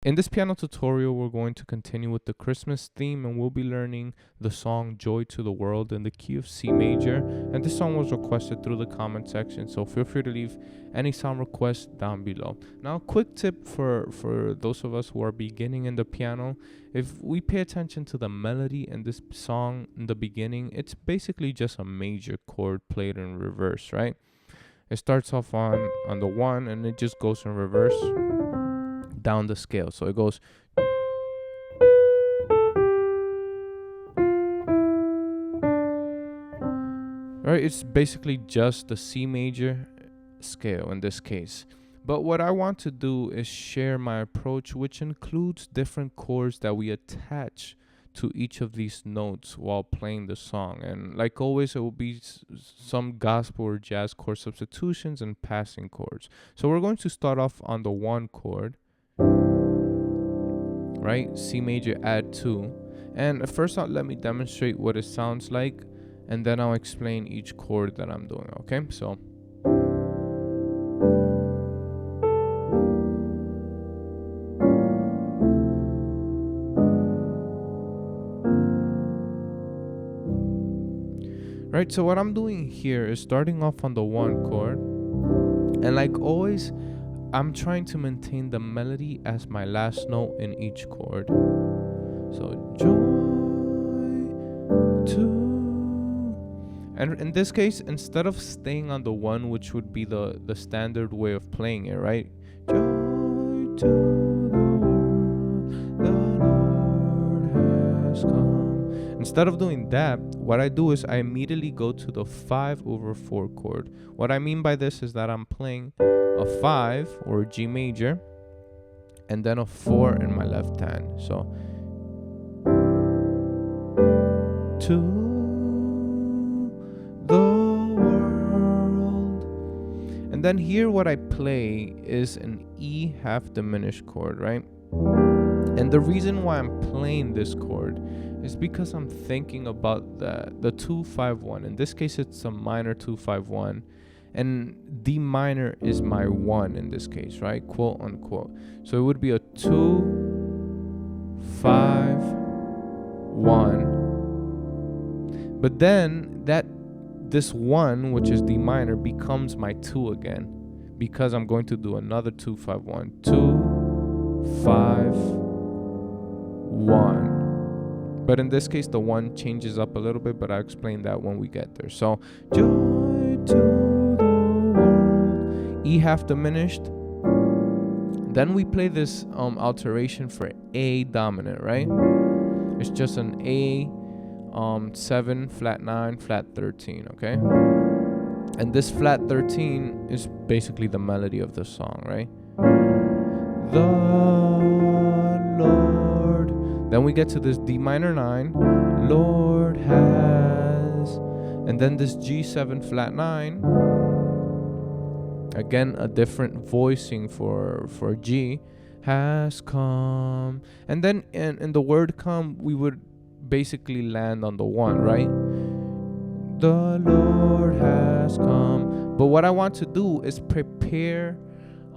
In this piano tutorial, we're going to continue with the Christmas theme, and we'll be learning the song Joy to the World in the key of C major. And this song was requested through the comment section, so feel free to leave any song requests down below. Now, a quick tip for those of us who are beginning in the piano: if we pay attention to the melody in this song in the beginning, it's basically just a major chord played in reverse, right? It starts off on the 1 and it just goes in reverse down the scale. So it goes, right? It's basically just the C major scale in this case. But what I want to do is share my approach, which includes different chords that we attach to each of these notes while playing the song. And like always, it will be some gospel or jazz chord substitutions and passing chords. So we're going to start off on the 1 chord, right? C major add 2. And first out, let me demonstrate what it sounds like, and then I'll explain each chord that I'm doing, okay? So right, so what I'm doing here is starting off on the 1 chord, and like always, I'm trying to maintain the melody as my last note in each chord. So joy to, and in this case, instead of staying on the 1, which would be the standard way of playing it, right? Joy to the world, the Lord has come. Instead of doing that, what I do is I immediately go to the 5/4 chord. What I mean by this is that I'm playing a 5 or G major and then a 4 in my left hand. So to the world. And then here what I play is an E half diminished chord, right? And the reason why I'm playing this chord is because I'm thinking about the 2-5-1. In this case, it's a minor 2-5-1. And D minor is my 1 in this case, right? Quote unquote. So it would be a 2-5-1. But then this 1, which is D minor, becomes my 2 again, because I'm going to do another 2-5-1. 2-5-1. But in this case, the 1 changes up a little bit, but I'll explain that when we get there. So joy to E half diminished. Then we play this alteration for A dominant, right? It's just an A 7 flat 9 flat 13, okay? And this flat 13 is basically the melody of the song, right? The Lord. Then we get to this D minor 9, Lord has, and then this G7 flat 9. Again, a different voicing for G, has come. And then in the word come, we would basically land on the 1, right? The Lord has come. But what I want to do is prepare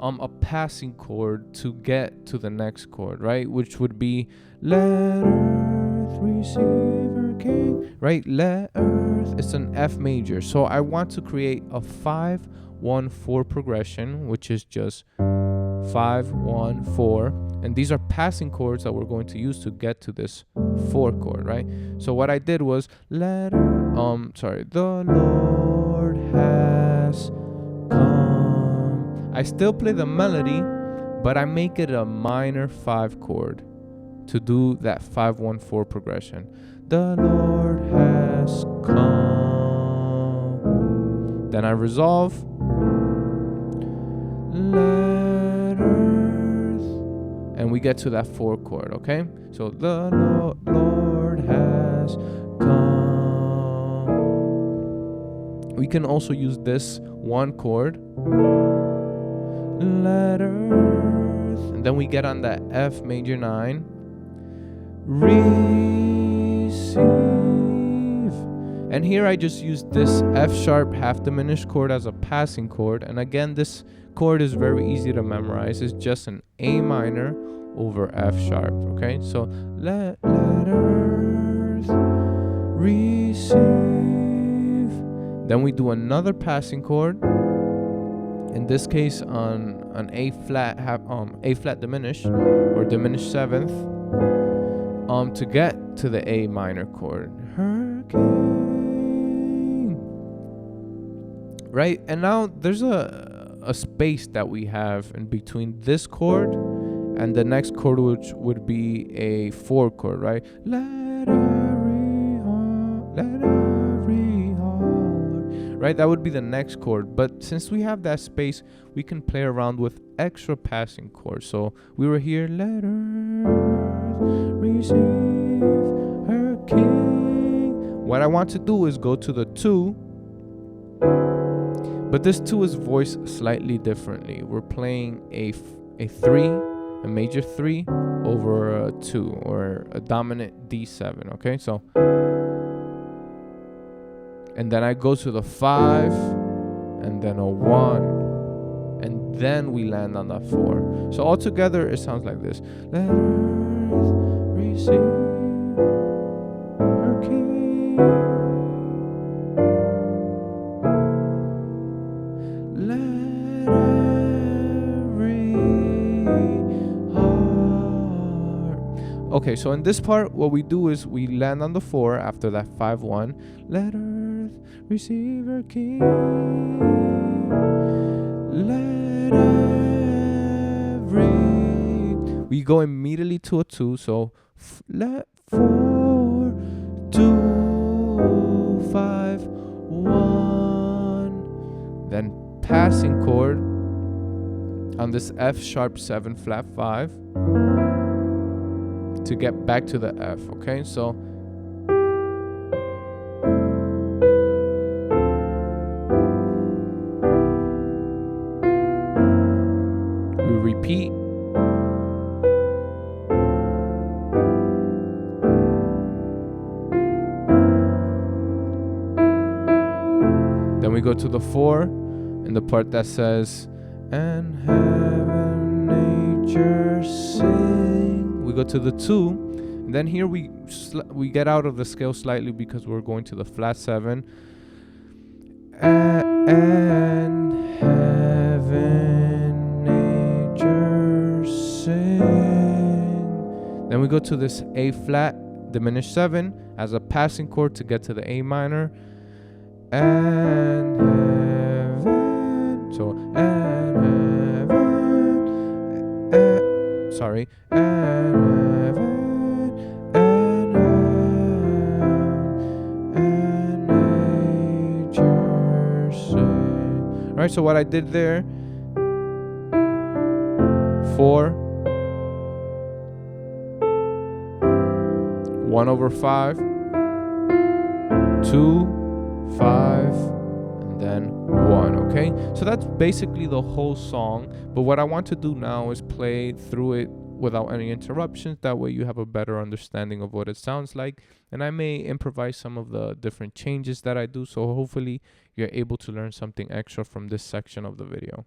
a passing chord to get to the next chord, right? Which would be let earth receive her king, right? Let earth, it's an F major. So I want to create a 5-1-4 progression, which is just 5-1-4, and these are passing chords that we're going to use to get to this 4 chord, right? So what I did was the Lord has come. I still play the melody, but I make it a minor 5 chord to do that 5-1-4 progression. The Lord has come. Then I resolve. Let earth, and we get to that 4 chord, okay? So the Lord has come. We can also use this 1 chord, let earth, and then we get on that F major 9, receive. And here I just use this F sharp half diminished chord as a passing chord. And again, this chord is very easy to memorize. It's just an A minor over F sharp. Okay, so let earth receive. Then we do another passing chord. In this case, on an A flat diminished or diminished seventh, to get to the A minor chord. Hurricane. Right, and now there's a space that we have in between this chord and the next chord, which would be a 4 chord, right? Let every heart, right? That would be the next chord. But since we have that space, we can play around with extra passing chords. So we were here, let earth receive her king. What I want to do is go to the 2, but this 2 is voiced slightly differently. We're playing a 3, a major 3 over a 2, or a dominant D7, okay? So, and then I go to the 5, and then a 1, and then we land on that 4. So altogether, it sounds like this. Let earth receive her king. Let every heart. Okay, so in this part, what we do is we land on the 4 after that 5-1. Let earth receive her king. Let every. We go immediately to a 2, so let 4, 2, 5, 1. Then passing chord on this F sharp 7 flat 5 to get back to the F. Okay, so we repeat. Then we go to the 4 in the part that says, and heaven, nature sing. We go to the 2, and then here we get out of the scale slightly because we're going to the flat 7. And heaven, nature sing. Then we go to this A flat diminished 7 as a passing chord to get to the A minor. And heaven, so and heaven, sorry, and heaven, and nature sing. All right, so what I did there, 4, 1 over 5, 2, 5, and then 1. Okay, so that's basically the whole song, but what I want to do now is play through it without any interruptions. That way you have a better understanding of what it sounds like, and I may improvise some of the different changes that I do, so hopefully you're able to learn something extra from this section of the video.